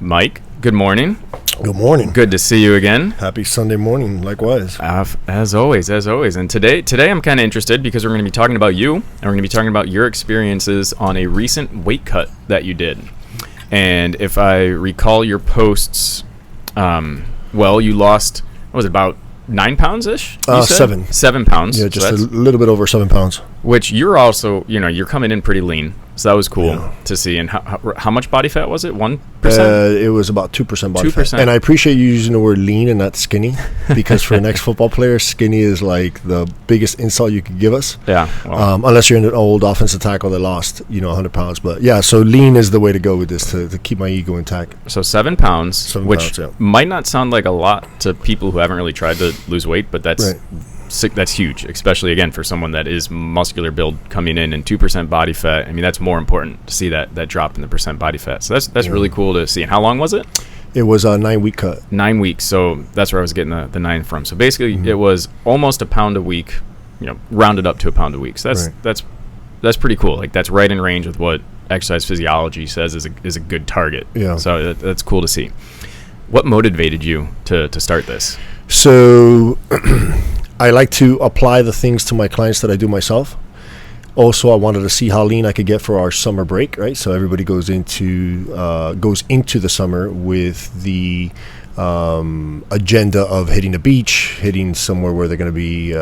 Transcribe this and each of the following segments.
Mike, good morning. Good morning. Good to see you again. Happy Sunday morning, likewise. As always. And today I'm kind of interested because we're going to be talking about you, and we're going to be talking about your experiences on a recent weight cut that you did. And if I recall your posts, you lost, what was it, about 9 pounds-ish? 7. 7 pounds. Yeah, just a little bit over 7 pounds. Which you're also, you're coming in pretty lean. So that was cool to see. And how much body fat was it? 1%? It was about 2% body 2%. fat. And I appreciate you using the word lean and not skinny, because for an ex-football player, skinny is like the biggest insult you could give us. Yeah. Well. Unless you're an old offensive tackle that lost, 100 pounds. But yeah, so lean is the way to go with this to keep my ego intact. So 7 pounds, 7 which pounds, might not sound like a lot to people who haven't really tried to lose weight, but that's right. That's huge, especially again for someone that is muscular build coming in and 2% body fat. I mean, that's more important to see that drop in the percent body fat. So that's really cool to see. And how long was it? It was a 9-week cut. 9 weeks. So that's where I was getting the 9 from. So basically, it was almost a pound a week, rounded up to a pound a week. So that's pretty cool. Like that's right in range with what exercise physiology says is a good target. Yeah. So that's cool to see. What motivated you to start this? So I like to apply the things to my clients that I do myself. Also, I wanted to see how lean I could get for our summer break, right? So everybody goes into the summer with the agenda of hitting the beach, hitting somewhere where they're going to be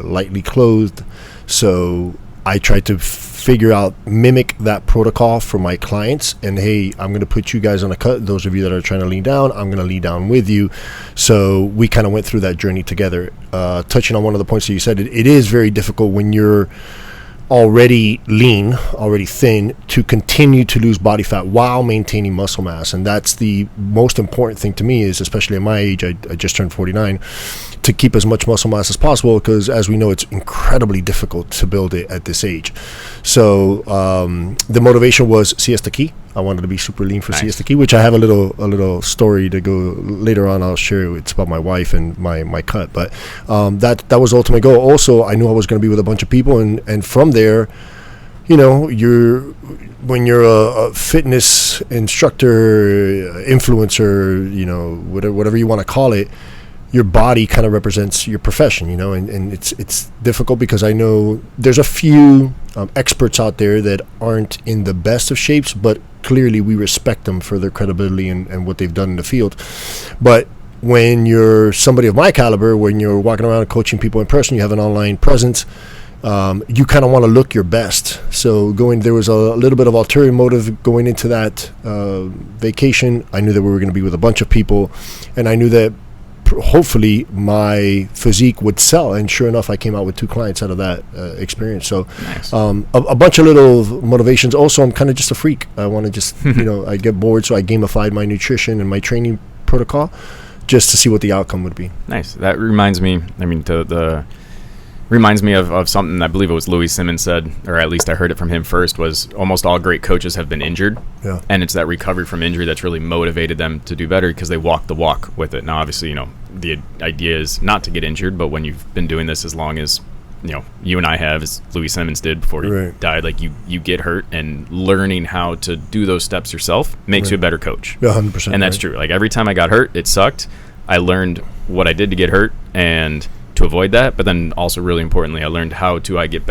lightly clothed. So I try to mimic that protocol for my clients. And hey, I'm going to put you guys on a cut. Those of you that are trying to lean down, I'm going to lean down with you. So we kind of went through that journey together. Touching on one of the points that you said, it is very difficult when you're already lean, already thin, to continue to lose body fat while maintaining muscle mass. And that's the most important thing to me, is especially at my age, I just turned 49, to keep as much muscle mass as possible, because as we know, it's incredibly difficult to build it at this age. So the motivation was Siesta Key. I wanted to be super lean for Siesta Key, which I have a little story to go later on. I'll share. It's about my wife and my cut, but that was the ultimate goal. Also, I knew I was going to be with a bunch of people, and from there, when you're a fitness instructor, influencer, whatever you want to call it, your body kind of represents your profession, and it's difficult because I know there's a few experts out there that aren't in the best of shapes, but clearly we respect them for their credibility and what they've done in the field. But when you're somebody of my caliber, when you're walking around and coaching people in person, you have an online presence, you kind of want to look your best. So there was a little bit of ulterior motive going into that vacation. I knew that we were going to be with a bunch of people, and I knew that hopefully my physique would sell, and sure enough, I came out with 2 clients out of that experience. So nice. A bunch of little motivations. Also, I'm kind of just a freak. I want to just I get bored, so I gamified my nutrition and my training protocol just to see what the outcome would be. Nice. That reminds me, reminds me of something I believe it was Louis Simmons said, or at least I heard it from him first, was almost all great coaches have been injured. Yeah. And it's that recovery from injury that's really motivated them to do better, because they walk the walk with it. Now, obviously, the idea is not to get injured, but when you've been doing this as long as, you and I have, as Louis Simmons did before he died, like you get hurt, and learning how to do those steps yourself makes you a better coach. Yeah, 100%. And that's true. Like every time I got hurt, it sucked. I learned what I did to get hurt and to avoid that, but then also really importantly, I learned how do I get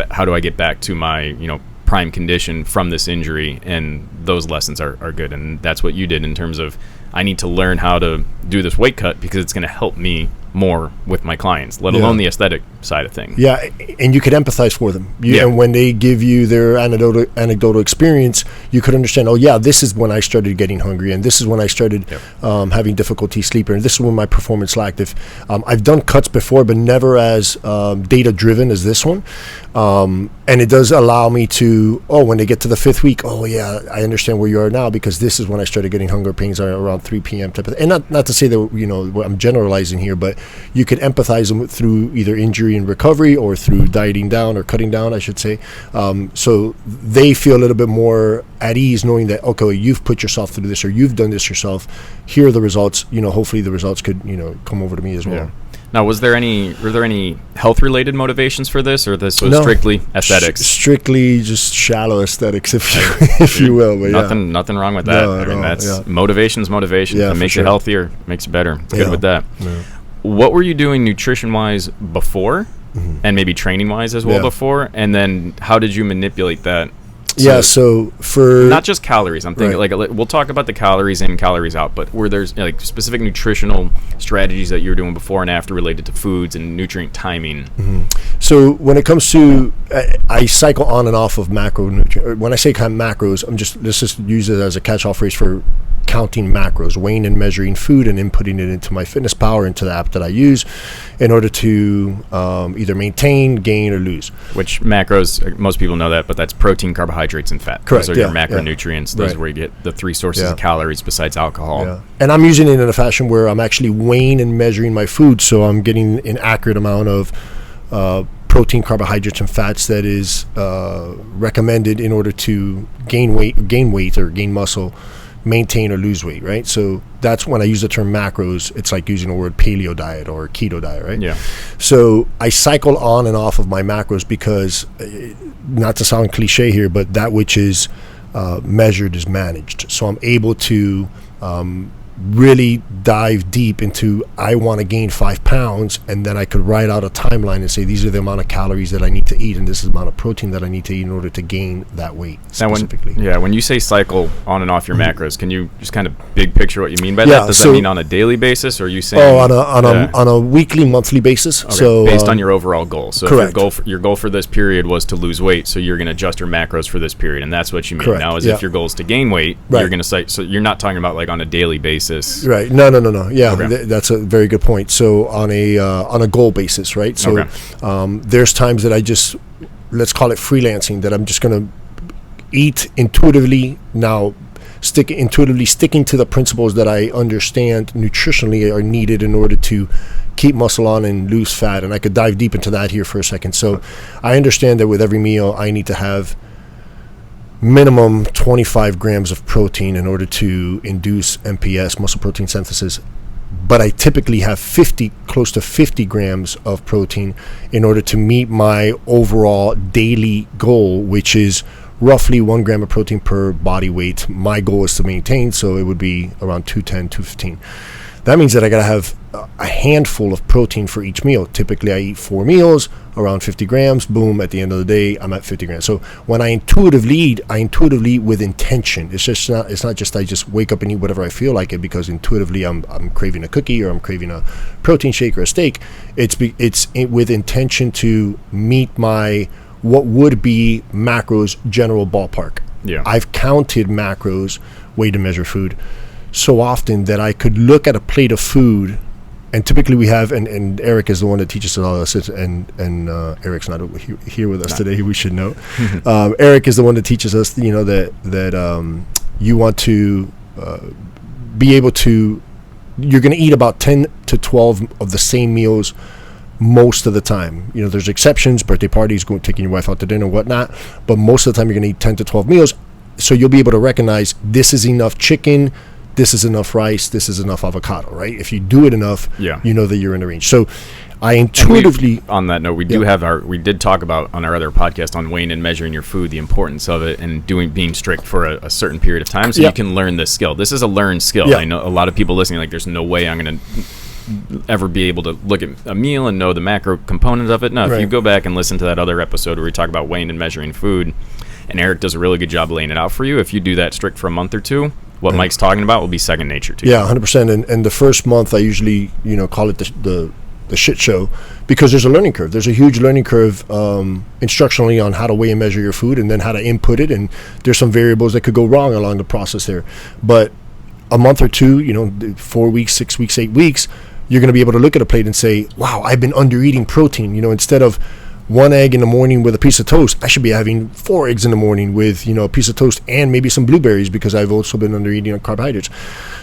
back to my prime condition from this injury, and those lessons are good. And that's what you did in terms of, I need to learn how to do this weight cut because it's going to help me more with my clients, let alone the aesthetic side of things. Yeah, and you could empathize for them. And when they give you their anecdotal experience, you could understand, this is when I started getting hungry, and this is when I started having difficulty sleeping, and this is when my performance lacked. I've done cuts before, but never as data-driven as this one. And it does allow me to, when they get to the 5th week, I understand where you are now, because this is when I started getting hunger pains around 3 p.m. type of thing. And not to say that, I'm generalizing here, but you could empathize them through either injury and recovery or through dieting down or cutting down, I should say. So they feel a little bit more at ease knowing that, okay, you've put yourself through this or you've done this yourself. Here are the results. Hopefully the results could, come over to me as well. Yeah. Now, were there any health-related motivations for this, or this was strictly aesthetics? Strictly just shallow aesthetics, if you will. But nothing wrong with that. No, at all, that's motivation's motivation. Yeah, It makes sure. you healthier, makes you better. Good Yeah. with that. Yeah. What were you doing nutrition-wise before, and maybe training-wise as well Yeah. before? And then how did you manipulate that? So for Not just calories. I'm thinking we'll talk about the calories in, calories out, but were there like specific nutritional strategies that you were doing before and after related to foods and nutrient timing? So when it comes to, I cycle on and off of macronutrient. When I say macros, let's just use it as a catch-all phrase for counting macros, weighing and measuring food and inputting it into my Fitness Power, into the app that I use in order to either maintain, gain, or lose. Which macros, most people know that, but that's protein, carbohydrates, and fat. Correct, Those are your yeah, macronutrients. Those Right. are where you get the three sources Yeah. of calories besides alcohol. Yeah. And I'm using it in a fashion where I'm actually weighing and measuring my food, so I'm getting an accurate amount of protein, carbohydrates, and fats that is recommended in order to gain weight or gain muscle, maintain or lose weight, right? So that's when I use the term macros, it's like using the word paleo diet or keto diet, right? Yeah. So I cycle on and off of my macros because, not to sound cliche here, but that which is measured is managed. So I'm able to really dive deep into, I want to gain 5 pounds, and then I could write out a timeline and say, these are the amount of calories that I need to eat, and this is the amount of protein that I need to eat in order to gain that weight specifically. When you say cycle on and off your macros, can you just kind of big picture what you mean by that? Does that mean on a daily basis, or are you saying on a weekly, monthly basis? Okay. So based on your overall goal. So correct. If your goal for this period was to lose weight, so you're going to adjust your macros for this period, and that's what you mean. Correct. Now, Yeah. if your goal is to gain weight, Right. you're going to so you're not talking about like on a daily basis. Right. No. Yeah, Okay. that's a very good point. So on a goal basis, right? So Okay. there's times that I just, let's call it freelancing, that I'm just going to eat intuitively now, sticking to the principles that I understand nutritionally are needed in order to keep muscle on and lose fat. And I could dive deep into that here for a second. So I understand that with every meal, I need to have minimum 25 grams of protein in order to induce MPS, muscle protein synthesis. But I typically have close to 50 grams of protein in order to meet my overall daily goal, which is roughly 1 gram of protein per body weight. My goal is to maintain, so it would be around 210, 215. That means that I got to have a handful of protein for each meal. Typically, I eat 4 meals, around 50 grams. Boom, at the end of the day, I'm at 50 grams. So when I intuitively eat with intention. It's not just I just wake up and eat whatever I feel like it, because intuitively I'm craving a cookie or I'm craving a protein shake or a steak. It's with intention to meet my what would be macros general ballpark. Yeah. I've counted macros, weighed and measured food, so often that I could look at a plate of food, and typically we have, and Eric is the one that teaches us all this, and Eric's not here with us today, we should know. Eric is the one that teaches us, that you want to be able to, you're going to eat about 10 to 12 of the same meals most of the time. There's exceptions, birthday parties, taking your wife out to dinner, whatnot, but most of the time you're going to eat 10 to 12 meals. So you'll be able to recognize, this is enough chicken, this is enough rice, this is enough avocado, right? If you do it enough, you know that you're in the range. So I intuitively... On that note, we did talk about on our other podcast on weighing and measuring your food, the importance of it, and being strict for a certain period of time so you can learn this skill. This is a learned skill. I know a lot of people listening, like, there's no way I'm going to ever be able to look at a meal and know the macro component of it. No, if you go back and listen to that other episode where we talk about weighing and measuring food, and Eric does a really good job laying it out for you, if you do that strict for a month or two, what Mike's talking about will be second nature to you. Yeah, 100%. And the first month, I usually, call it the shit show, because there's a learning curve. There's a huge learning curve instructionally on how to weigh and measure your food, and then how to input it. And there's some variables that could go wrong along the process there. But a month or two, 4 weeks, 6 weeks, 8 weeks, you're going to be able to look at a plate and say, wow, I've been under eating protein. Instead of 1 egg in the morning with a piece of toast, I should be having 4 eggs in the morning with, a piece of toast and maybe some blueberries, because I've also been under eating on carbohydrates.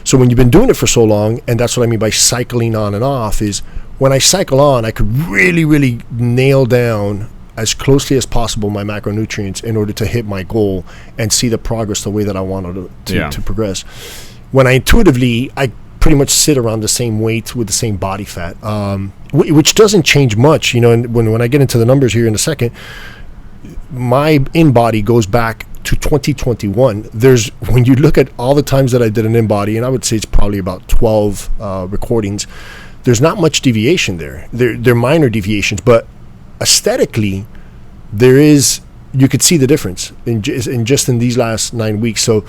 So when you've been doing it for so long, and that's what I mean by cycling on and off, is when I cycle on, I could really, really nail down as closely as possible my macronutrients in order to hit my goal and see the progress the way that I wanted to progress. When I intuitively, I pretty much sit around the same weight with the same body fat, which doesn't change much. And when I get into the numbers here in a second, my in-body goes back to 2021. When you look at all the times that I did an in-body, and I would say it's probably about 12 recordings, there's not much deviation there. They're minor deviations, but aesthetically, you could see the difference in just in these last 9 weeks. So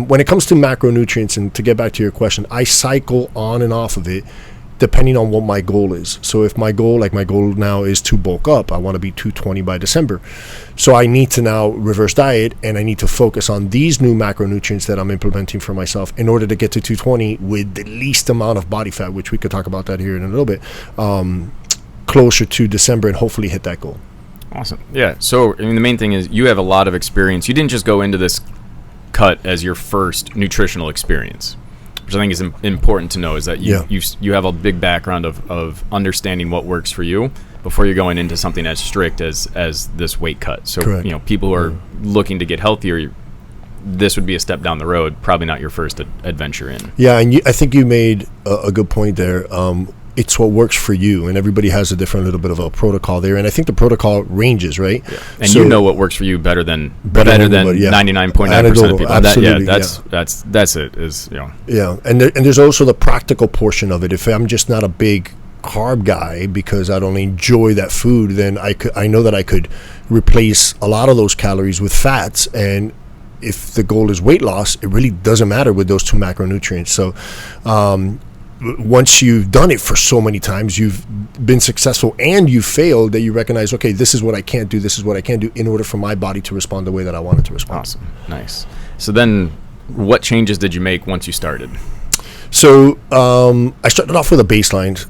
when it comes to macronutrients, and to get back to your question, I cycle on and off of it depending on what my goal is. So if my goal now is to bulk up, I want to be 220 by December. So I need to now reverse diet, and I need to focus on these new macronutrients that I'm implementing for myself in order to get to 220 with the least amount of body fat, which we could talk about that here in a little bit, closer to December, and hopefully hit that goal. Awesome. Yeah. So, the main thing is you have a lot of experience. You didn't just go into this cut as your first nutritional experience, which I think is important to know, is that you have a big background of understanding what works for you before you're going into something as strict as this weight cut. So, correct. People who are looking to get healthier, this would be a step down the road, probably not your first adventure in. Yeah, and I think you made a good point there. It's what works for you, and everybody has a different little bit of a protocol there, and I think the protocol ranges, right? Yeah. And so, you know what works for you better than 99.9% of people. Absolutely, that's it. Yeah, and there's also the practical portion of it. If I'm just not a big carb guy because I don't enjoy that food, then I know that I could replace a lot of those calories with fats, and if the goal is weight loss, it really doesn't matter with those two macronutrients. So once you've done it for so many times, you've been successful and you've failed, that you recognize, okay, this is what I can't do, this is what I can do in order for my body to respond the way that I want it to respond. Awesome. Nice. So then what changes did you make once you started? So I started off with a baseline.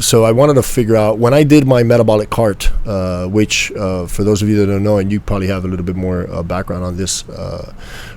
So I wanted to figure out, when I did my metabolic cart, which for those of you that don't know, and you probably have a little bit more background on this,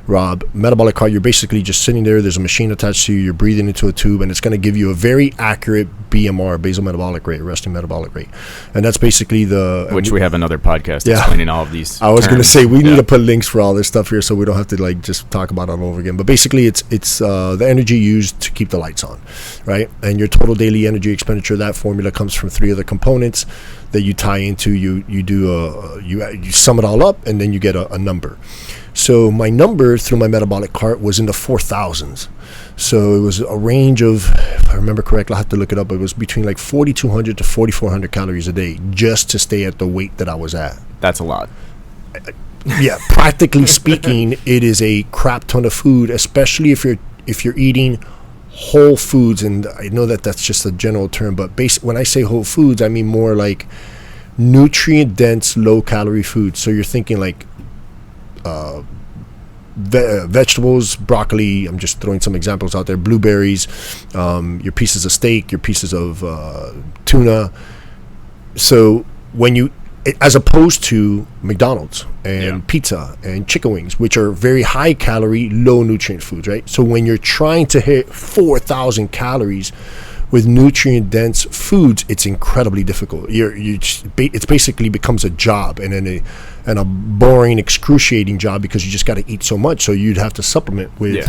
Rob, metabolic cart, you're basically just sitting there, there's a machine attached to you, you're breathing into a tube, and it's going to give you a very accurate BMR, basal metabolic rate, resting metabolic rate. And that's basically which we have another podcast explaining all of these I was going to say, we need to put links for all this stuff here so we don't have to just talk about it all over again. But basically it's the energy used to keep the lights on, right? And your total daily energy expenditure, that formula comes from 3 other components that you tie into. You sum it all up, and then you get a number. So my number through my metabolic cart was in the 4,000s. So it was a range of, if I remember correctly, I'll have to look it up, it was between 4,200 to 4,400 calories a day just to stay at the weight that I was at. That's a lot. Yeah, practically speaking, it is a crap ton of food, especially if you're eating whole foods. And I know that that's just a general term, but when I say whole foods, I mean more like nutrient dense, low calorie foods. So you're thinking vegetables, broccoli, I'm just throwing some examples out there, blueberries, your pieces of steak, your pieces of tuna. So as opposed to McDonald's and pizza and chicken wings, which are very high calorie, low nutrient foods, right? So when you're trying to hit 4,000 calories with nutrient dense foods, it's incredibly difficult. It's basically becomes a job, and a boring, excruciating job, because you just got to eat so much. So you'd have to supplement with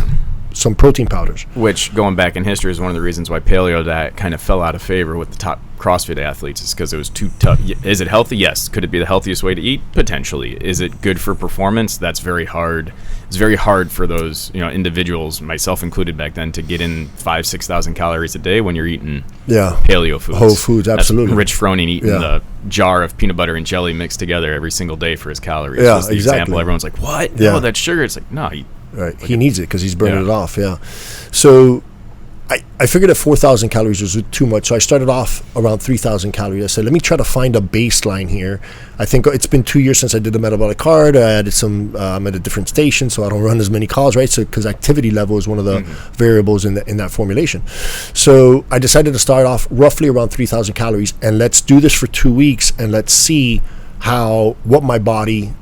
some protein powders. Which, going back in history, is one of the reasons why paleo diet kind of fell out of favor with the top CrossFit athletes, is because it was too tough. Is it healthy? Yes. Could it be the healthiest way to eat? Potentially. Is it good for performance? That's very hard. It's very hard for those individuals, myself included back then, to get in 5,000-6,000 calories a day when you're eating paleo foods. Whole foods, absolutely. That's Rich Froning eating the jar of peanut butter and jelly mixed together every single day for his calories. Yeah, was the example. Everyone's like, what? Yeah. No, that's sugar. It's like, no. Right. He needs it because he's burning it off. Yeah. So I figured that 4,000 calories was too much. So I started off around 3,000 calories. I said, let me try to find a baseline here. I think it's been 2 years since I did the metabolic cart. I added some, I'm at a different station, so I don't run as many calls, right? So because activity level is one of the variables in that formulation. So I decided to start off roughly around 3,000 calories, and let's do this for 2 weeks, and let's see how my body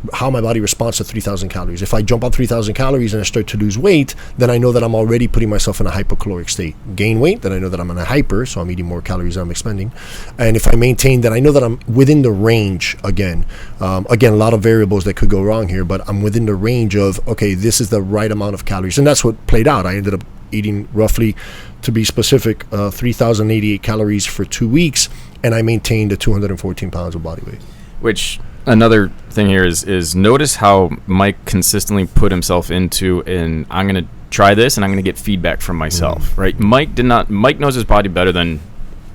responds to 3,000 calories. If I jump on 3,000 calories and I start to lose weight, then I know that I'm already putting myself in a hypocaloric state. Gain weight, then I know that I'm in a hyper, so I'm eating more calories than I'm expending. And if I maintain, then I know that I'm within the range again. Again, a lot of variables that could go wrong here, but I'm within the range of, okay, this is the right amount of calories. And that's what played out. I ended up eating roughly, to be specific, 3,088 calories for 2 weeks, and I maintained 214 pounds of body weight. Which, another thing here is notice how Mike consistently put himself into I'm going to try this and I'm going to get feedback from myself, right? Mike knows his body better than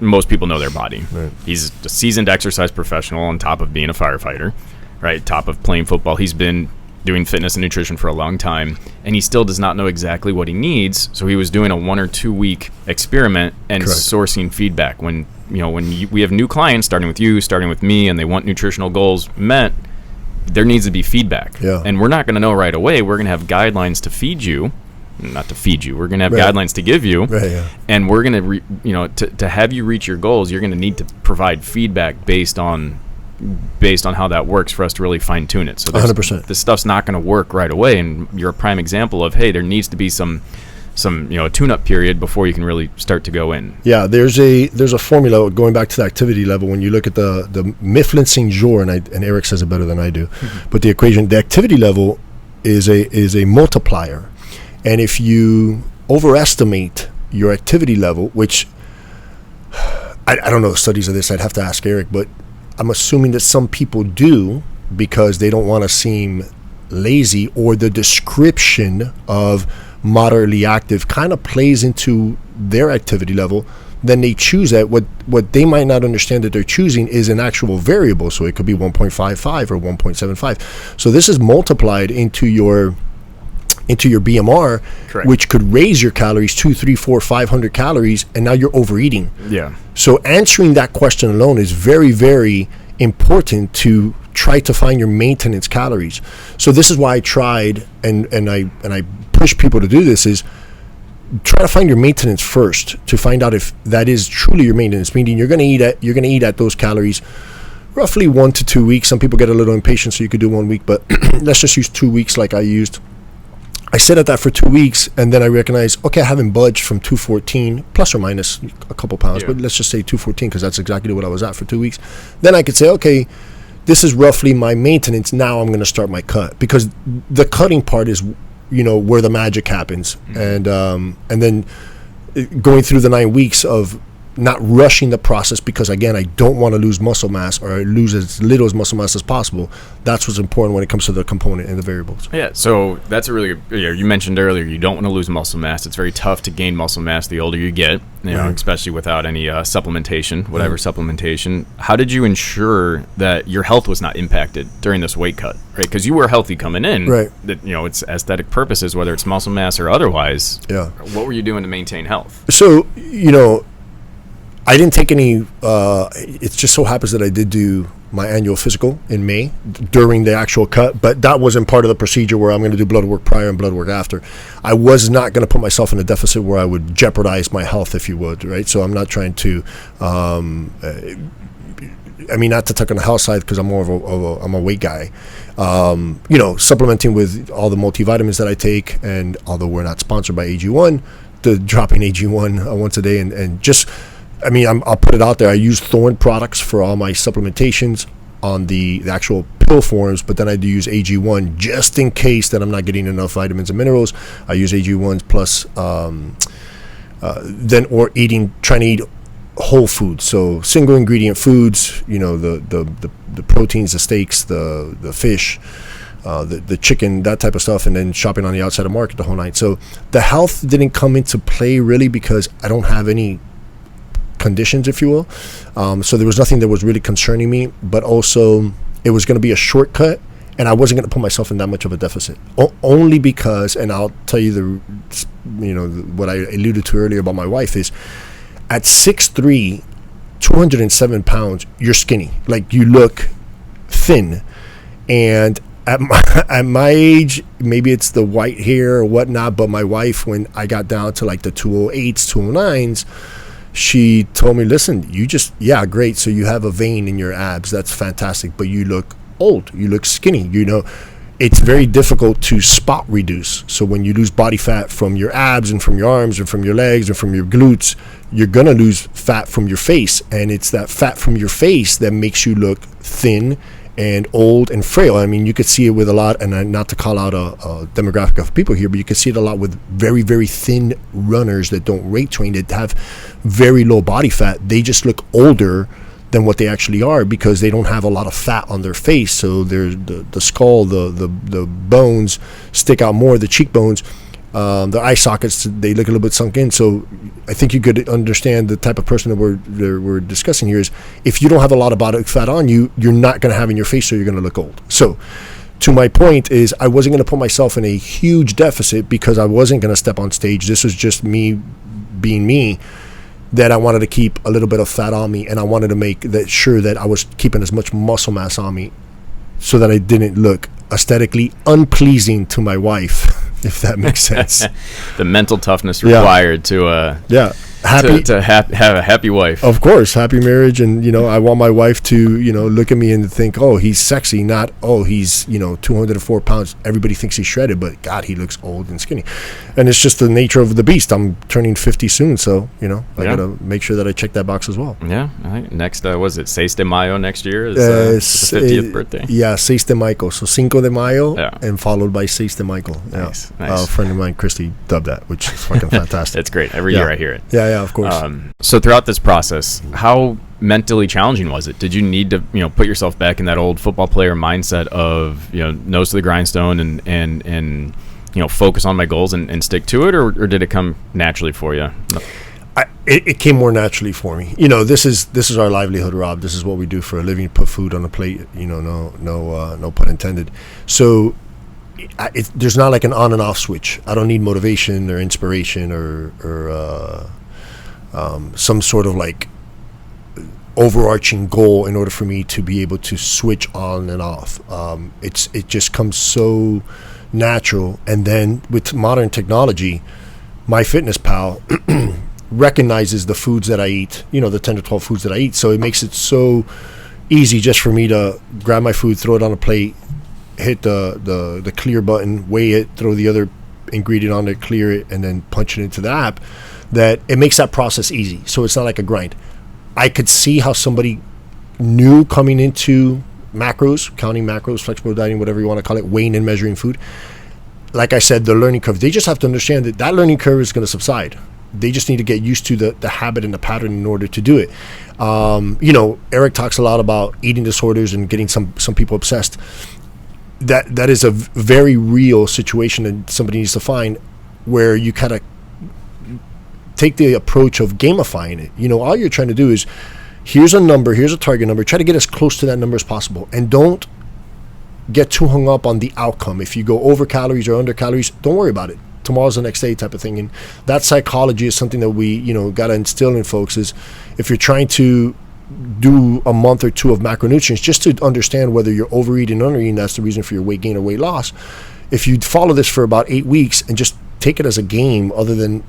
most people know their body. Right. He's a seasoned exercise professional on top of being a firefighter, right? Top of playing football. He's been doing fitness and nutrition for a long time, and he still does not know exactly what he needs. So he was doing a 1 or 2 week experiment and Correct. sourcing feedback. When we have new clients, starting with you, starting with me, and they want nutritional goals met, there needs to be feedback. Yeah. And we're not going to know right away. We're going to have guidelines to feed you. Not to feed you. We're going to have Right. guidelines to give you. Right, yeah. And we're going to, to have you reach your goals, you're going to need to provide feedback based on how that works for us to really fine tune it. So 100%. this stuff's not going to work right away. And you're a prime example of, hey, there needs to be some a tune-up period before you can really start to go in. Yeah, there's a formula going back to the activity level. When you look at the Mifflin-St. Jean, and Eric says it better than I do, but the equation, the activity level is a multiplier, and if you overestimate your activity level, which I don't know the studies of this, I'd have to ask Eric, but I'm assuming that some people do because they don't want to seem lazy, or the description of moderately active kind of plays into their activity level. Then they choose that. What they might not understand that they're choosing is an actual variable. So it could be 1.55 or 1.75. So this is multiplied into your BMR, Correct. which could raise your calories 2, 3, 4, 500 calories, and now you're overeating. Yeah. So answering that question alone is very, very important to try to find your maintenance calories. So this is why I tried, and I push people to do this, is try to find your maintenance first to find out if that is truly your maintenance. Meaning you're going to eat at those calories roughly 1 to 2 weeks. Some people get a little impatient, so you could do 1 week, but let's just use 2 weeks like I used. I sit at that for 2 weeks, and then I recognize, okay, I haven't budged from 214, plus or minus a couple pounds, Yeah. but let's just say 214 because that's exactly what I was at for 2 weeks. Then I could say, okay, this is roughly my maintenance. Now I'm going to start my cut, because the cutting part is, where the magic happens. And then going through the 9 weeks of not rushing the process, because again, I don't want to lose muscle mass, or lose as little as muscle mass as possible. That's what's important when it comes to the component and the variables. Yeah, so that's a really good, you mentioned earlier, you don't want to lose muscle mass. It's very tough to gain muscle mass the older you get, Right. especially without any supplementation, whatever supplementation. How did you ensure that your health was not impacted during this weight cut, right? Because you were healthy coming in. Right. That, it's aesthetic purposes, whether it's muscle mass or otherwise. Yeah. What were you doing to maintain health? So, I didn't take any, it just so happens that I did do my annual physical in May during the actual cut, but that wasn't part of the procedure where I'm going to do blood work prior and blood work after. I was not going to put myself in a deficit where I would jeopardize my health, if you would, right? So I'm not trying to, not to tuck on the health side, because I'm more of I'm a weight guy. Supplementing with all the multivitamins that I take, and although we're not sponsored by AG1, dropping AG1 once a day, and just, I'll put it out there. I use Thorne products for all my supplementations on the actual pill forms, but then I do use AG1 just in case that I'm not getting enough vitamins and minerals. I use AG1s plus, trying to eat whole foods, so single ingredient foods. The proteins, the steaks, the fish, the chicken, that type of stuff, and then shopping on the outside of market the whole night. So the health didn't come into play really, because I don't have any conditions, if you will. So there was nothing that was really concerning me, but also it was going to be a shortcut, and I wasn't going to put myself in that much of a deficit. Only because, and I'll tell you what I alluded to earlier about my wife is, at 6'3", 207 pounds, you're skinny. Like, you look thin. And at my age, maybe it's the white hair or whatnot, but my wife, when I got down to like the 208s, 209s, she told me, listen, yeah, great. So you have a vein in your abs. That's fantastic. But you look old. You look skinny. It's very difficult to spot reduce. So when you lose body fat from your abs and from your arms and from your legs and from your glutes, you're going to lose fat from your face. And it's that fat from your face that makes you look thin and old and frail. I mean, you could see it with a lot, and not to call out a demographic of people here, but you can see it a lot with very, very thin runners that don't rate train, that have very low body fat. They just look older than what they actually are because they don't have a lot of fat on their face. So there's the skull, the bones stick out more, the cheekbones, the eye sockets, they look a little bit sunk in. So I think you could understand the type of person that we're discussing here is, if you don't have a lot of body fat on you, you're not going to have in your face, so you're going to look old. So to my point is, I wasn't going to put myself in a huge deficit because I wasn't going to step on stage. This was just me being me, that I wanted to keep a little bit of fat on me, and I wanted to make that sure that I was keeping as much muscle mass on me so that I didn't look aesthetically unpleasing to my wife, if that makes sense. The mental toughness required to have a happy wife. Of course, happy marriage. And I want my wife to look at me and think, oh, he's sexy, not, oh, he's 204 pounds. Everybody thinks he's shredded, but God, he looks old and skinny. And it's just the nature of the beast. I'm turning 50 soon, so I gotta make sure that I check that box as well. Yeah. All right. Next, was it 6 de Mayo next year? Is the 50th birthday? Yeah, 6 de Mayo. So Cinco de Mayo, and followed by 6 de Mayo. Nice. A friend of mine, Christy, dubbed that, which is fucking fantastic. It's great. Every year I hear it. Yeah, of course. So throughout this process, how mentally challenging was it? Did you need to, put yourself back in that old football player mindset of, nose to the grindstone and focus on my goals and stick to it, or did it come naturally for you? It came more naturally for me. This is our livelihood, Rob. This is what we do for a living. Put food on the plate. No pun intended. So there's not like an on and off switch. I don't need motivation or inspiration or some sort of like overarching goal in order for me to be able to switch on and off. It just comes so natural. And then with modern technology, MyFitnessPal recognizes the foods that I eat, the 10 to 12 foods that I eat. So it makes it so easy just for me to grab my food, throw it on a plate, hit the clear button, weigh it, throw the other ingredient on there, clear it, and then punch it into the app, that it makes that process easy. So it's not like a grind. I could see how somebody new coming into macros, counting macros, flexible dieting, whatever you want to call it, weighing and measuring food. Like I said, the learning curve, they just have to understand that learning curve is going to subside. They just need to get used to the habit and the pattern in order to do it. Eric talks a lot about eating disorders and getting some people obsessed. That is a very real situation that somebody needs to find, where you kind of take the approach of gamifying it. All you're trying to do is, here's a number, here's a target number, try to get as close to that number as possible, and don't get too hung up on the outcome. If you go over calories or under calories, don't worry about it. Tomorrow's the next day type of thing. And that psychology is something that we got to instill in folks, is if you're trying to do a month or two of macronutrients, just to understand whether you're overeating or undereating, that's the reason for your weight gain or weight loss. If you follow this for about 8 weeks and just take it as a game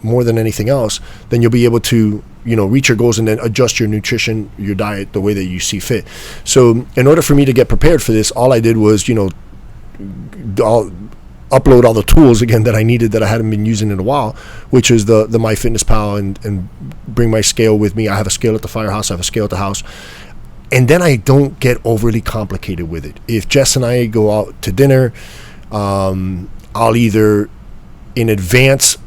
more than anything else, then you'll be able to reach your goals and then adjust your nutrition, your diet, the way that you see fit. So in order for me to get prepared for this, all I did was I'll upload all the tools again that I needed, that I hadn't been using in a while, which is the MyFitnessPal, and bring my scale with me. I have a scale at the firehouse, I have a scale at the house, and then I don't get overly complicated with it. If Jess and I go out to dinner, I'll either, in advance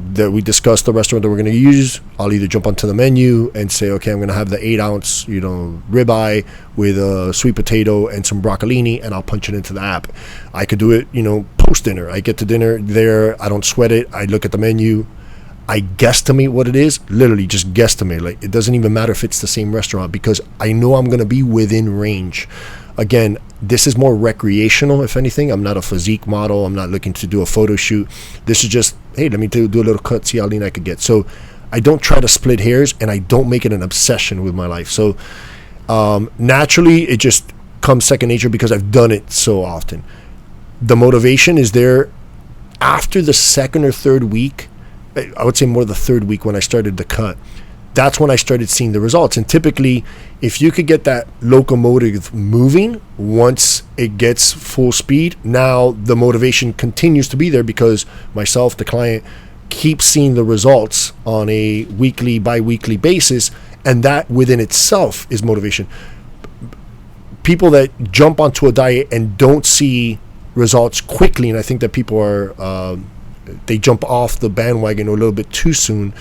that we discuss the restaurant that we're going to use, I'll either jump onto the menu and say, okay, I'm going to have the 8-ounce, ribeye with a sweet potato and some broccolini, and I'll punch it into the app. I could do it, post dinner. I get to dinner there, I don't sweat it. I look at the menu, I guesstimate what it is, literally just guesstimate. Like, it doesn't even matter if it's the same restaurant, because I know I'm going to be within range. Again, this is more recreational, if anything. I'm not a physique model. I'm not looking to do a photo shoot. This is just, hey, let me do a little cut, see how lean I could get. So I don't try to split hairs, and I don't make it an obsession with my life. So naturally, it just comes second nature because I've done it so often. The motivation is there after the second or third week. I would say more the third week when I started the cut. that's when I started seeing the results. And typically, if you could get that locomotive moving once it gets full speed, now the motivation continues to be there because myself, the client, keep seeing the results on a weekly, bi-weekly basis, and that within itself is motivation. People that jump onto a diet and don't see results quickly, and I think that people are they jump off the bandwagon a little bit too soon.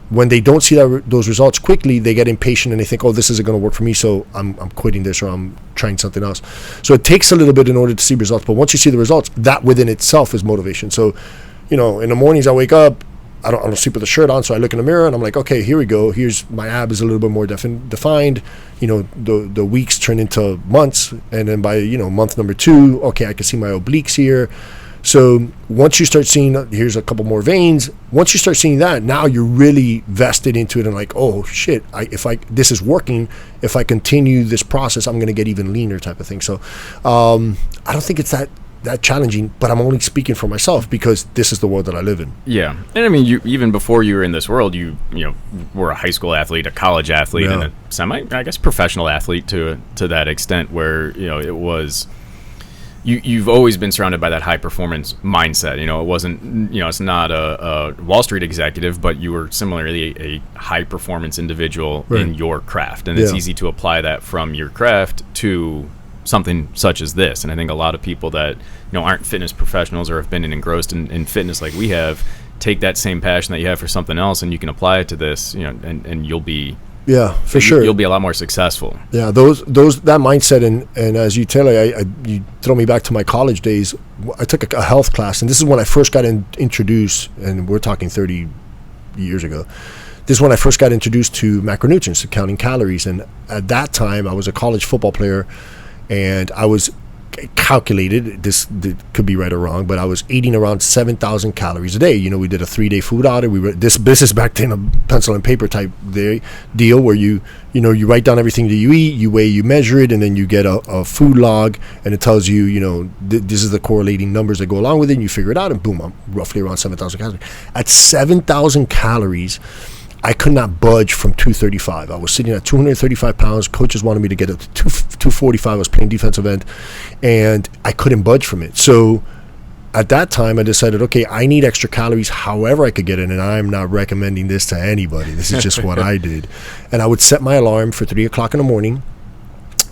When they don't see those results quickly, they get impatient and they think, oh, this isn't going to work for me, so I'm quitting this, or I'm trying something else. So it takes a little bit in order to see results, but once you see the results, that within itself is motivation. So, in the mornings I wake up, I don't sleep with a shirt on, so I look in the mirror and I'm like, okay, here we go. Here's my abs a little bit more defined. The weeks turn into months, and then by month number 2, okay, I can see my obliques here. So once you start seeing, here's a couple more veins. Once you start seeing that, now you're really vested into it and like, oh shit, this is working. If I continue this process, I'm going to get even leaner, type of thing. So I don't think it's that challenging, but I'm only speaking for myself because this is the world that I live in. Yeah. And I mean, you even before you were in this world, you were a high school athlete, a college athlete, Yeah. and a semi, I guess, professional athlete to that extent where, it was, you've always been surrounded by that high performance mindset. It wasn't, it's not a Wall Street executive, but you were similarly a high performance individual Right. in your craft. And it's Yeah. easy to apply that from your craft to something such as this. And I think a lot of people that aren't fitness professionals or have been engrossed in fitness like we have take that same passion that you have for something else, and you can apply it to this, and you'll be for sure. you'll be a lot more successful. Yeah, those that mindset, and as you tell me, you throw me back to my college days. I took a health class, and this is when I first got introduced, and we're talking 30 years ago. This is when I first got introduced to macronutrients, to counting calories, and at that time I was a college football player, and I was calculated, this could be right or wrong, but I was eating around 7,000 calories a day. We did a 3-day food audit. This is back then a pencil and paper type deal where you write down everything that you eat, you weigh, you measure it, and then you get a food log, and it tells you, this is the correlating numbers that go along with it, and you figure it out, and boom, I'm roughly around 7,000 calories. At 7,000 calories, I could not budge from 235. I was sitting at 235 pounds. Coaches wanted me to get up to 245. I was playing defensive end, and I couldn't budge from it. So at that time, I decided, okay, I need extra calories however I could get it, and I'm not recommending this to anybody. This is just what I did. And I would set my alarm for 3 o'clock in the morning.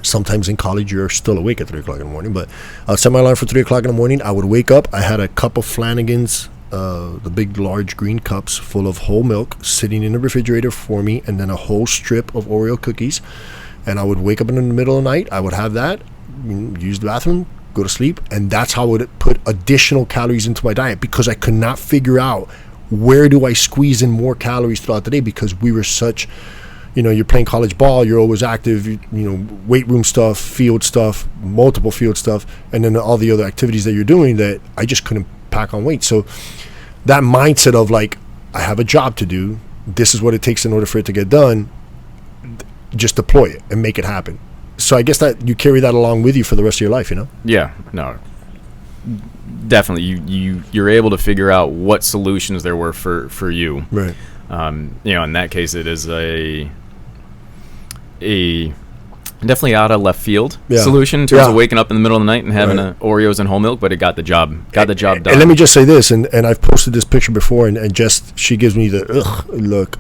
Sometimes in college, you're still awake at 3 o'clock in the morning, but I'd set my alarm for 3 o'clock in the morning. I would wake up. I had a cup of Flanagan's, the big large green cups full of whole milk sitting in the refrigerator for me, and then a whole strip of Oreo cookies. And I would wake up in the middle of the night, I would have that, use the bathroom, go to sleep, and that's how I would put additional calories into my diet, because I could not figure out where do I squeeze in more calories throughout the day, because we were such, you're playing college ball, you're always active, weight room stuff, field stuff, multiple field stuff, and then all the other activities that you're doing, that I just couldn't pack on weight. So that mindset of like, I have a job to do, this is what it takes in order for it to get done, just deploy it and make it happen. So I guess that you carry that along with you for the rest of your life, Yeah, no, definitely. You're able to figure out what solutions there were for you. Right. In that case, it is a definitely out of left field solution in terms of waking up in the middle of the night and having Oreos and whole milk, but it got the job done. And let me just say this, and I've posted this picture before, and just she gives me the look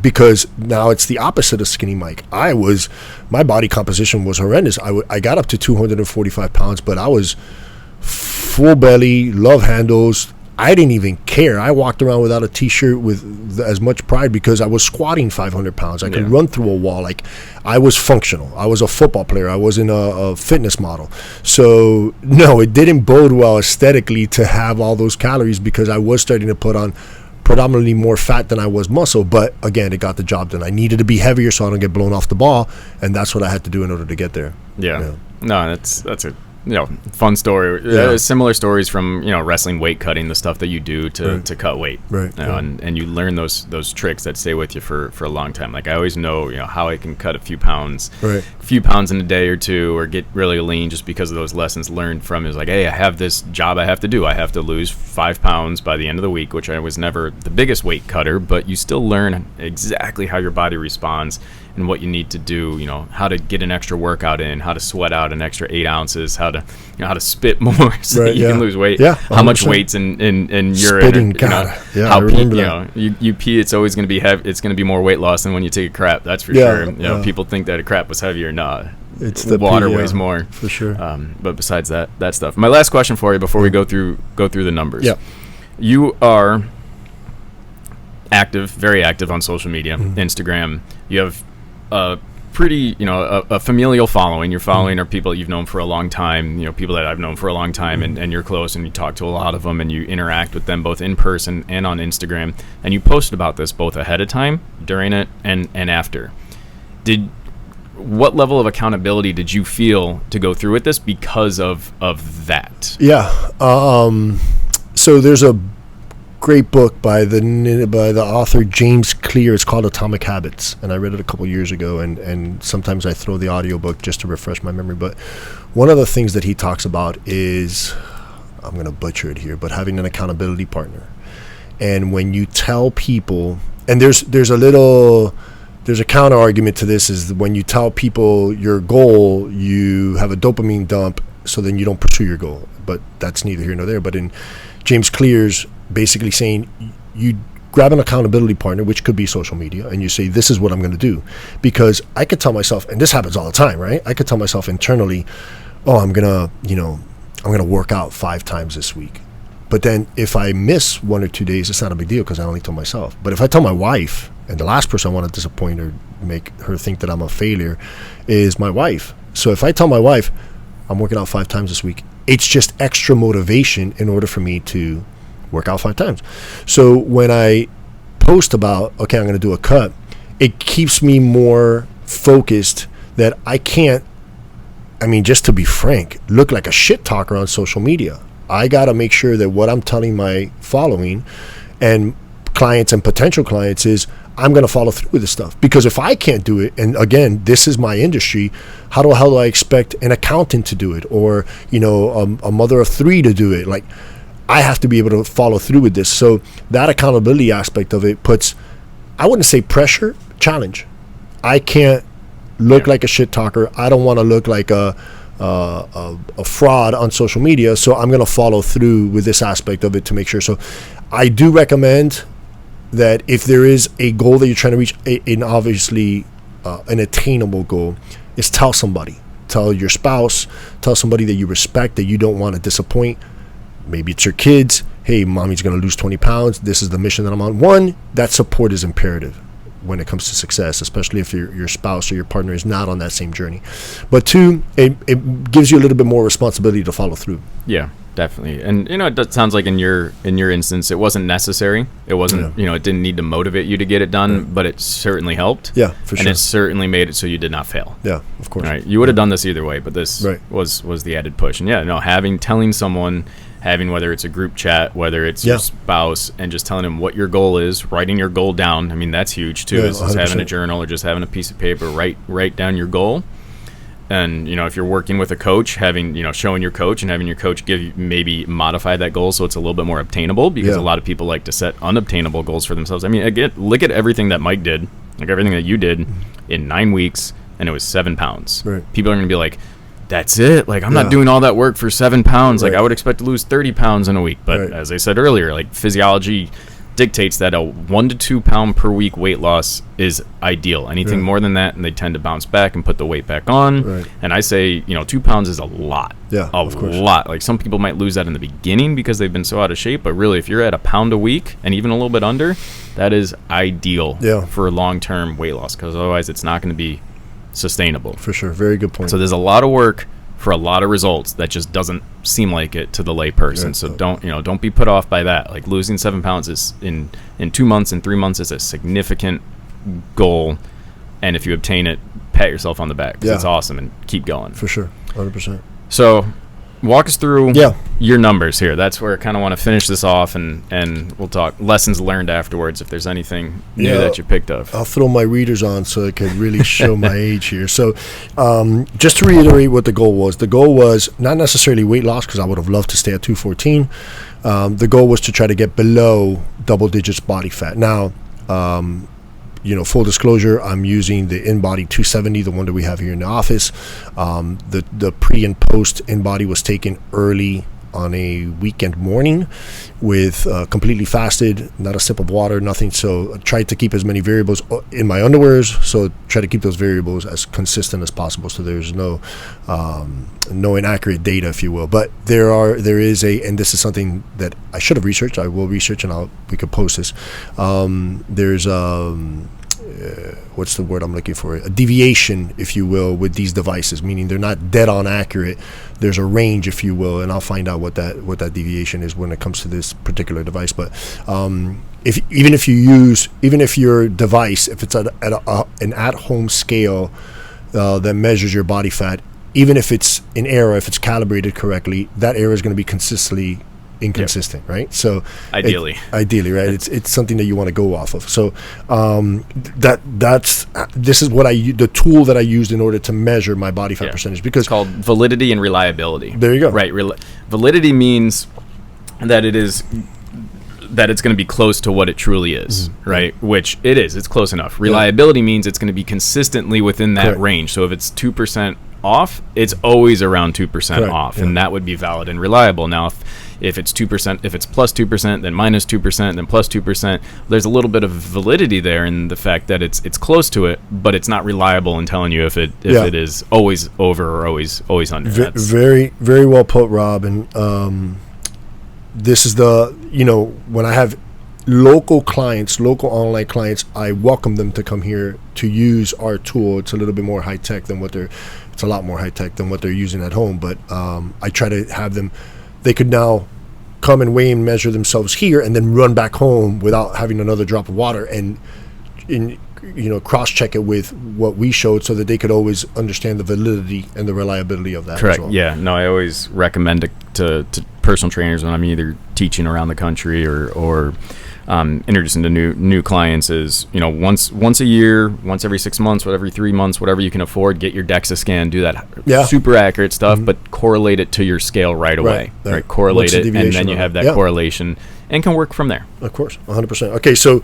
because now it's the opposite of Skinny Mike. My body composition was horrendous. I got up to 245 pounds, but I was full belly, love handles. I didn't even care. I walked around without a t-shirt with as much pride because I was squatting 500 pounds. I could run through a wall. Like, I was functional. I was a football player. I wasn't a fitness model. So, no, it didn't bode well aesthetically to have all those calories because I was starting to put on predominantly more fat than I was muscle. But, again, it got the job done. I needed to be heavier so I don't get blown off the ball, and that's what I had to do in order to get there. Yeah. No, that's fun story. Yeah. Similar stories from wrestling, weight cutting, the stuff that you do to cut weight. Right. And you learn those tricks that stay with you for a long time. Like I always know how I can cut a few pounds, Right. a few pounds in a day or two, or get really lean just because of those lessons learned from. Is like, hey, I have this job I have to do. I have to lose 5 pounds by the end of the week, which I was never the biggest weight cutter, but you still learn exactly how your body responds and what you need to do, how to get an extra workout in, how to sweat out an extra 8 ounces, how to how to spit more so that you can lose weight. Yeah, how much weight's in urine. Spitting, God. Yeah, how I remember that. You pee, it's always going to be it's going to be more weight loss than when you take a crap. That's for sure. People think that a crap was heavier. Nah, it's the water pee, weighs more for sure. But besides that stuff. My last question for you before we go through the numbers. Yeah, you are active, very active on social media, Instagram. You have a pretty, a familial following. Your following are people you've known for a long time, people that I've known for a long time, and you're close, and you talk to a lot of them, and you interact with them both in person and on Instagram, and you post about this both ahead of time, during it, and after. What level of accountability did you feel to go through with this because of that? Yeah. So there's a great book by the author James Clear. It's called Atomic Habits, and I read it a couple years ago, and sometimes I throw the audiobook just to refresh my memory. But one of the things that he talks about is, I'm going to butcher it here, but having an accountability partner. And when you tell people, and there's a counter argument to this, is when you tell people your goal, you have a dopamine dump, so then you don't pursue your goal. But that's neither here nor there. But in James Clear's basically saying, you grab an accountability partner, which could be social media, and you say, this is what I'm going to do. Because I could tell myself, and this happens all the time, right? I could tell myself internally, oh, I'm going to work out 5 times this week. But then if I miss 1 or 2 days, it's not a big deal because I only told myself. But if I tell my wife, and the last person I want to disappoint or make her think that I'm a failure is my wife. So if I tell my wife, I'm working out 5 times this week, it's just extra motivation in order for me to work out 5 times. So when I post about, okay, I'm going to do a cut, it keeps me more focused that I can't, just to be frank, look like a shit talker on social media. I got to make sure that what I'm telling my following and clients and potential clients is I'm going to follow through with this stuff. Because if I can't do it, and again, this is my industry, how do I expect an accountant to do it, or a mother of 3 to do it? Like, I have to be able to follow through with this. So that accountability aspect of it puts, I wouldn't say pressure, challenge. I can't look like a shit talker. I don't want to look like a fraud on social media, so I'm going to follow through with this aspect of it to make sure. So I do recommend that if there is a goal that you're trying to reach, an obviously an attainable goal, is tell somebody. Tell your spouse, tell somebody that you respect, that you don't want to disappoint. Maybe it's your kids. Hey, mommy's going to lose 20 pounds. This is the mission that I'm on. 1, that support is imperative when it comes to success, especially if your spouse or your partner is not on that same journey. But 2, it gives you a little bit more responsibility to follow through. Yeah, definitely. And it sounds like in your instance, it wasn't necessary. It wasn't, it didn't need to motivate you to get it done, but it certainly helped. Yeah, for sure. And it certainly made it so you did not fail. Yeah, of course. Right. You would have done this either way, but this was the added push. And telling someone, having, whether it's a group chat, whether it's your spouse, and just telling them what your goal is, writing your goal down. That's huge too. Is having a journal or just having a piece of paper, write down your goal. And if you're working with a coach, having showing your coach and having your coach maybe modify that goal so it's a little bit more obtainable, because a lot of people like to set unobtainable goals for themselves. Again, look at everything that Mike did, like everything that you did in 9 weeks, and it was 7 pounds. Right. People are going to be like, that's it. Like, I'm not doing all that work for 7 pounds. Like, I would expect to lose 30 pounds in a week. But as I said earlier, like, physiology dictates that a 1 to 2 pound per week weight loss is ideal. Anything more than that, and they tend to bounce back and put the weight back on. Right. And I say, 2 pounds is a lot. Yeah, of course. A lot. Like, some people might lose that in the beginning because they've been so out of shape. But really, if you're at a pound a week and even a little bit under, that is ideal for long-term weight loss, because otherwise it's not going to be sustainable. For sure. Very good point. So there's a lot of work for a lot of results that just doesn't seem like it to the lay person. So don't be put off by that. Like, losing 7 pounds is in 2 months and 3 months is a significant goal, and if you obtain it, pat yourself on the back, because it's awesome, and keep going. For sure. 100%. So walk us through Yeah. your numbers here. That's where I kind of want to finish this off, and we'll talk lessons learned afterwards if there's anything new Yeah. that you picked up. I'll throw my readers on so I can really show my age here. So, just to reiterate what the goal was not necessarily weight loss, because I would have loved to stay at 214. The goal was to try to get below double digits body fat. Now, full disclosure, I'm using the InBody 270, the one that we have here in the office. The pre and post InBody was taken early on a weekend morning with completely fasted, not a sip of water, nothing. So I tried to keep as many variables in my underwears. So try to keep those variables as consistent as possible. So there's no inaccurate data, if you will. But there is and this is something that I should have researched. I will research, and we could post this. There's what's the word I'm looking for? A deviation, if you will, with these devices, meaning they're not dead on accurate. There's a range, if you will, and I'll find out what that deviation is when it comes to this particular device. But even if your device, if it's an at-home scale that measures your body fat, even if it's in error, if it's calibrated correctly, that error is going to be consistently inconsistent, right? So ideally, right? It's something that you want to go off of. So this is what the tool that I used in order to measure my body fat percentage, because it's called validity and reliability. There you go. Right. Validity means that it's going to be close to what it truly is, right? Which it is. It's close enough. Reliability means it's going to be consistently within that Correct. range. So if it's 2% off, it's always around 2% Correct. off, Yeah. and that would be valid and reliable. Now, if it's 2%, if it's plus 2%, then minus 2%, then plus 2%, there's a little bit of validity there in the fact that it's close to it, but it's not reliable in telling you if it is always over or always under. Very, very well put, Rob. And this is when I have local online clients, I welcome them to come here to use our tool. It's a little bit more high tech than it's a lot more high tech than what they're using at home. But I try to have them. They could now come and weigh and measure themselves here, and then run back home without having another drop of water, and cross-check it with what we showed, so that they could always understand the validity and the reliability of that. Correct. As well. Yeah. No, I always recommend to personal trainers when I'm either teaching around the country or introducing to new clients is, once a year, once every 6 months, every 3 months, whatever you can afford, get your DEXA scan, do that super accurate stuff, but correlate it to your scale right away. Right. Correlate it, and then you have that correlation and can work from there. Of course, 100%. Okay, so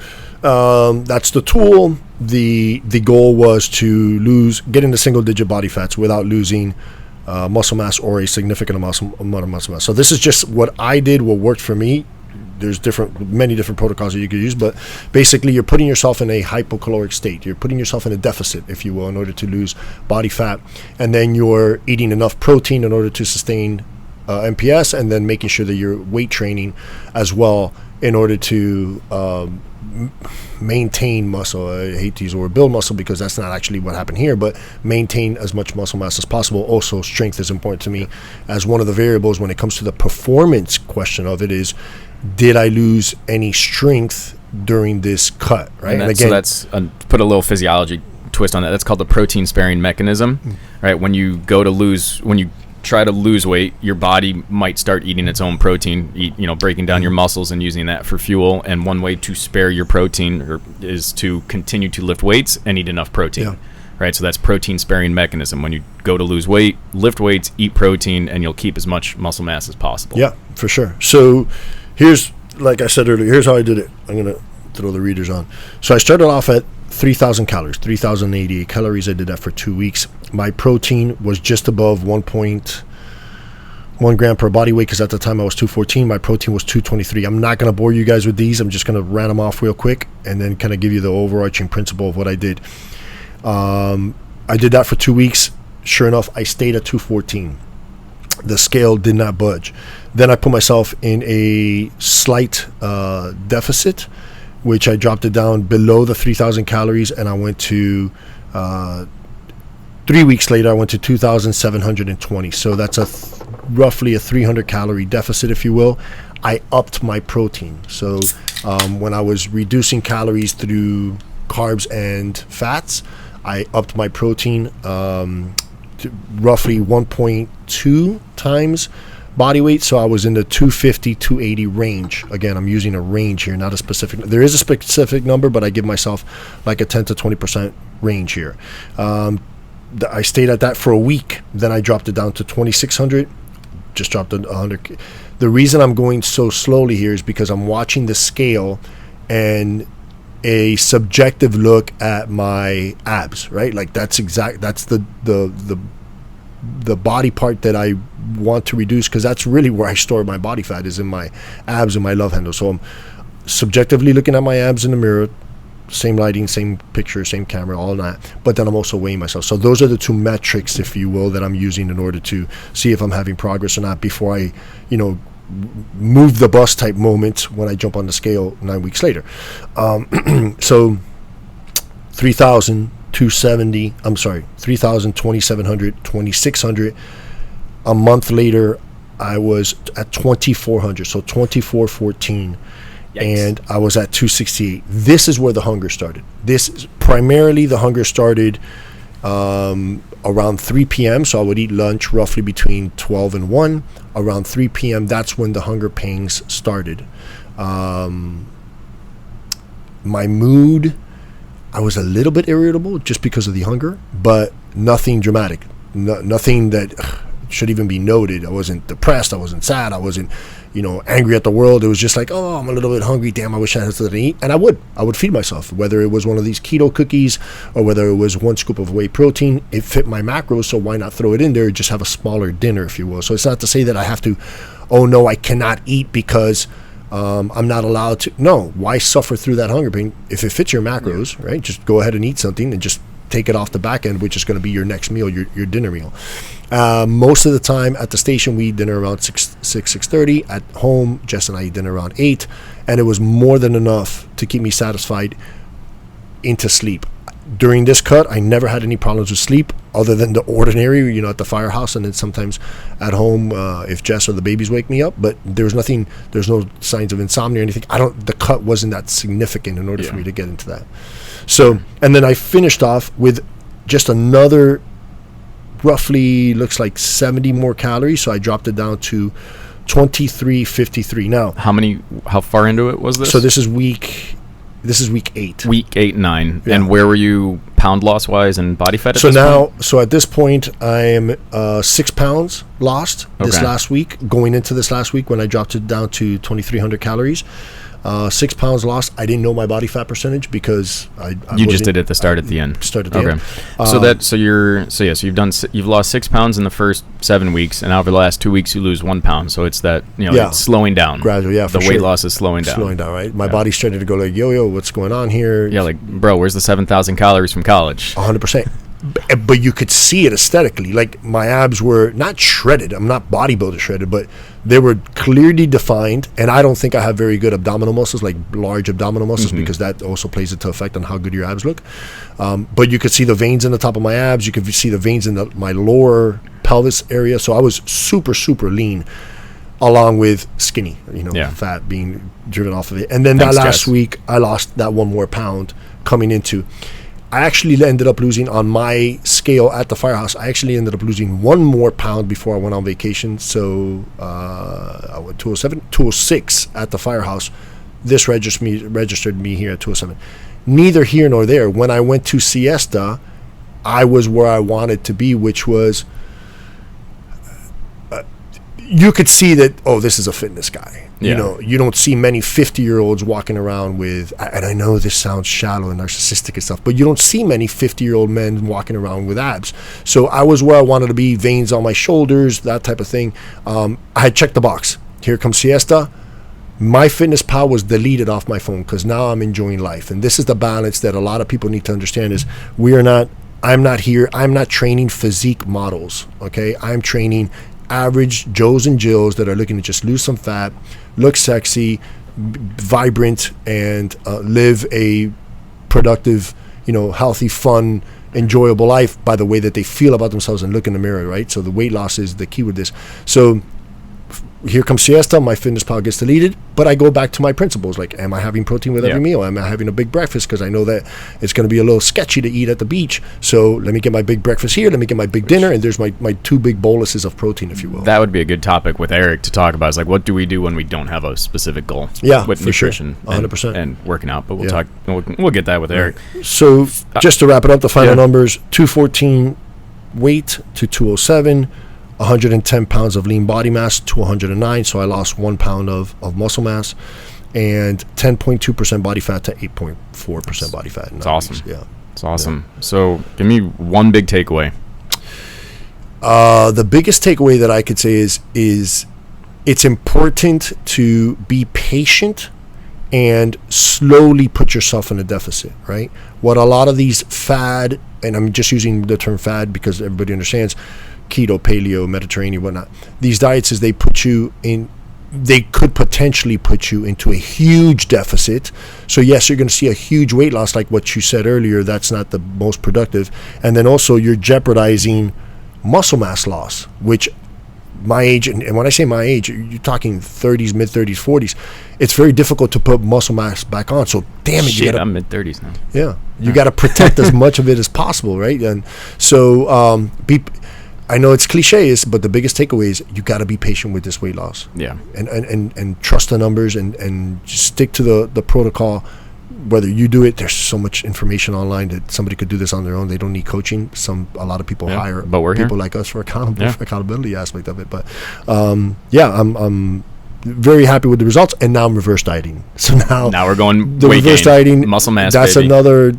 that's the tool. The goal was to get into single-digit body fats without losing muscle mass or a significant amount of muscle mass. So this is just what I did, what worked for me. There's many different protocols that you could use, but basically you're putting yourself in a hypocaloric state. You're putting yourself in a deficit, if you will, in order to lose body fat, and then you're eating enough protein in order to sustain MPS, and then making sure that you're weight training as well in order to maintain muscle. I hate to use the word build muscle, because that's not actually what happened here, but maintain as much muscle mass as possible. Also, strength is important to me as one of the variables when it comes to the performance question of it is, did I lose any strength during this cut, right? And again, so that's put a little physiology twist on that. That's called the protein sparing mechanism, right? When you try to lose weight, your body might start eating its own protein, breaking down your muscles and using that for fuel. And one way to spare your protein is to continue to lift weights and eat enough protein. Yeah. Right, so that's protein sparing mechanism. When you go to lose weight, lift weights, eat protein, and you'll keep as much muscle mass as possible. Yeah, for sure. So here's, like I said earlier, here's how I did it. I'm going to throw the readers on. So I started off at 3,000 calories, 3,088 calories. I did that for 2 weeks. My protein was just above 1.1 gram per body weight, because at the time I was 214. My protein was 223. I'm not going to bore you guys with these. I'm just going to run them off real quick and then kind of give you the overarching principle of what I did. I did that for 2 weeks. Sure enough, I stayed at 214. The scale did not budge. Then I put myself in a slight deficit, which I dropped it down below the 3,000 calories, and I went to 3 weeks later, I went to 2,720. So that's roughly a 300 calorie deficit, if you will. I upped my protein. So when I was reducing calories through carbs and fats, I upped my protein roughly 1.2 times body weight, so I was in the 250 280 range. Again, I'm using a range here, not a specific. There is a specific number, but I give myself like a 10 to 20% range here. I stayed at that for a week, then I dropped it down to 2600, just dropped it 100. The reason I'm going so slowly here is because I'm watching the scale and a subjective look at my abs, right? Like that's the body part that I want to reduce, because that's really where I store my body fat, is in my abs and my love handle. So I'm subjectively looking at my abs in the mirror, same lighting, same picture, same camera, all that, but then I'm also weighing myself. So those are the two metrics, if you will, that I'm using in order to see if I'm having progress or not before I, move the bus type moment when I jump on the scale 9 weeks later. So 3,000, 270, 3,000, 2,700, 2,600. A month later, I was at 2,400, so 2,414. And I was at 268. This is where the hunger started. Primarily the hunger started around 3 p.m. So I would eat lunch roughly between 12 and 1. Around 3 p.m., that's when the hunger pangs started. My mood, I was a little bit irritable just because of the hunger, but nothing dramatic. Nothing that should even be noted. I wasn't depressed. I wasn't sad. I wasn't, angry at the world. It was just like, oh, I'm a little bit hungry. Damn, I wish I had something to eat. And I would feed myself, whether it was one of these keto cookies or whether it was 1 scoop of whey protein. It fit my macros, so why not throw it in there and just have a smaller dinner, if you will. So it's not to say that I have to, oh no, I cannot eat because I'm not allowed to. No, why suffer through that hunger pain? If it fits your macros, right, just go ahead and eat something and just take it off the back end, which is going to be your next meal, your dinner meal. Most of the time at the station, we eat dinner around 6:30. At home, Jess and I eat dinner around 8, and it was more than enough to keep me satisfied into sleep. During this cut, I never had any problems with sleep other than the ordinary, at the firehouse, and then sometimes at home if Jess or the babies wake me up. But there's no signs of insomnia or anything. The cut wasn't that significant in order for me to get into that. So, and then I finished off with just another roughly looks like 70 more calories. So I dropped it down to 2353. Now, how far into it was this? So this is week 8. Week 8, 9. Yeah. And where were you pound loss wise and body fat at this point? So at this point, I am 6 pounds lost this last week, going into this last week when I dropped it down to 2,300 calories. 6 pounds lost. I didn't know my body fat percentage because you just did it at the start at the end. Start at the end. So you've lost 6 pounds in the first 7 weeks, and over the last 2 weeks you lose 1 pound. So it's that it's slowing down. Gradual, yeah. The weight loss is slowing down. Slowing down, right? My body's starting to go like, yo, what's going on here? Yeah, like, bro, where's the 7,000 calories from college? 100%. But you could see it aesthetically. Like, my abs were not shredded. I'm not bodybuilder shredded, but they were clearly defined. And I don't think I have very good abdominal muscles, like large abdominal muscles, because that also plays into effect on how good your abs look. But you could see the veins in the top of my abs. You could see the veins in my lower pelvis area. So I was super, super lean, along with skinny, fat being driven off of it. And then that last week, I lost that 1 more pound coming into. I actually ended up losing on my scale at the firehouse. I actually ended up losing 1 more pound before I went on vacation. So I went 207, 206 at the firehouse. This registered me here at 207. Neither here nor there. When I went to siesta, I was where I wanted to be, which was you could see that, this is a fitness guy. Yeah. You don't see many 50-year-olds walking around with, and I know this sounds shallow and narcissistic and stuff, but you don't see many 50-year-old men walking around with abs. So I was where I wanted to be, veins on my shoulders, that type of thing. I had checked the box. Here comes siesta. MyFitnessPal was deleted off my phone because now I'm enjoying life. And this is the balance that a lot of people need to understand is I'm not training physique models, okay? I'm training average Joes and Jills that are looking to just lose some fat, look sexy, vibrant, and live a productive, healthy, fun, enjoyable life by the way that they feel about themselves and look in the mirror, right? So the weight loss is the key with this. So here comes siesta, my MyFitnessPal gets deleted, but I go back to my principles. Like, am I having protein with every meal? Am I having a big breakfast? Because I know that it's going to be a little sketchy to eat at the beach. So let me get my big breakfast here. Let me get my big dinner. And there's my 2 big boluses of protein, if you will. That would be a good topic with Eric to talk about. Is like, what do we do when we don't have a specific goal? Yeah, with for nutrition, sure. 100%. and working out. But we'll get that with Eric. So just to wrap it up, the final numbers: 214 weight to 207. 110 pounds of lean body mass to 109, so I lost 1 pound of muscle mass, and 10.2% body fat to 8.4% body fat. It's awesome. Yeah, it's awesome. Yeah. So give me one big takeaway. The biggest takeaway that I could say is it's important to be patient and slowly put yourself in a deficit, right? What a lot of these fad, and I'm just using the term fad because everybody understands, keto, paleo, Mediterranean, whatnot, these diets is they could potentially put you into a huge deficit. So yes, you're going to see a huge weight loss, like what you said earlier. That's not the most productive. And then also you're jeopardizing muscle mass loss, which my age, and when I say my age, you're talking 30s, mid-30s, 40s. It's very difficult to put muscle mass back on. So damn it, I'm mid-30s now. Yeah, you got to protect as much of it as possible, right? And so I know it's cliches, but the biggest takeaway is you got to be patient with this weight loss. Yeah. And trust the numbers and just stick to the protocol. Whether you do it, there's so much information online that somebody could do this on their own. They don't need coaching. A lot of people hire people like us for accountability aspect of it. But I'm very happy with the results, and now I'm reverse dieting. So now we're going the weight reverse gain, dieting, muscle mass. That's baby. another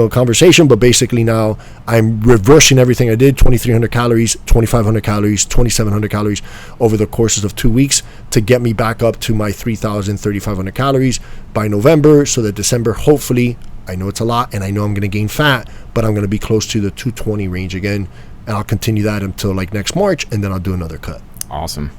conversation. But basically now I'm reversing everything I did: 2,300 calories, 2,500 calories, 2,700 calories over the courses of 2 weeks to get me back up to my 3,000, 3,500 calories by November, so that December, hopefully, I know it's a lot, and I know I'm going to gain fat, but I'm going to be close to the 220 range again, and I'll continue that until like next March, and then I'll do another cut. Awesome.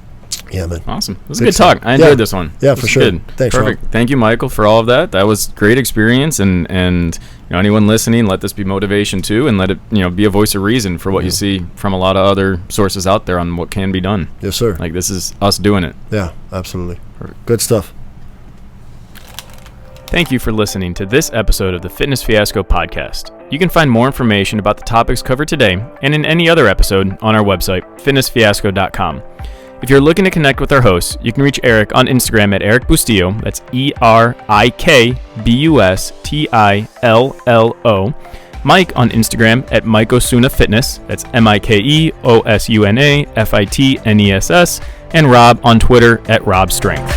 Yeah, man. Awesome. This was a good talk. I enjoyed this one. Yeah, for sure. Good. Thanks, perfect. Rob. Thank you, Michael, for all of that. That was great experience, and anyone listening, let this be motivation too, and let it be a voice of reason for what you see from a lot of other sources out there on what can be done. Yes, sir. Like, this is us doing it. Yeah, absolutely. Perfect. Good stuff. Thank you for listening to this episode of the Fitness Fiasco podcast. You can find more information about the topics covered today and in any other episode on our website, fitnessfiasco.com. If you're looking to connect with our hosts, you can reach Eric on Instagram at Eric Bustillo. That's ErikBustillo. Mike on Instagram at Mike Osuna Fitness. That's MikeOsunafitness. And Rob on Twitter at Rob Strength.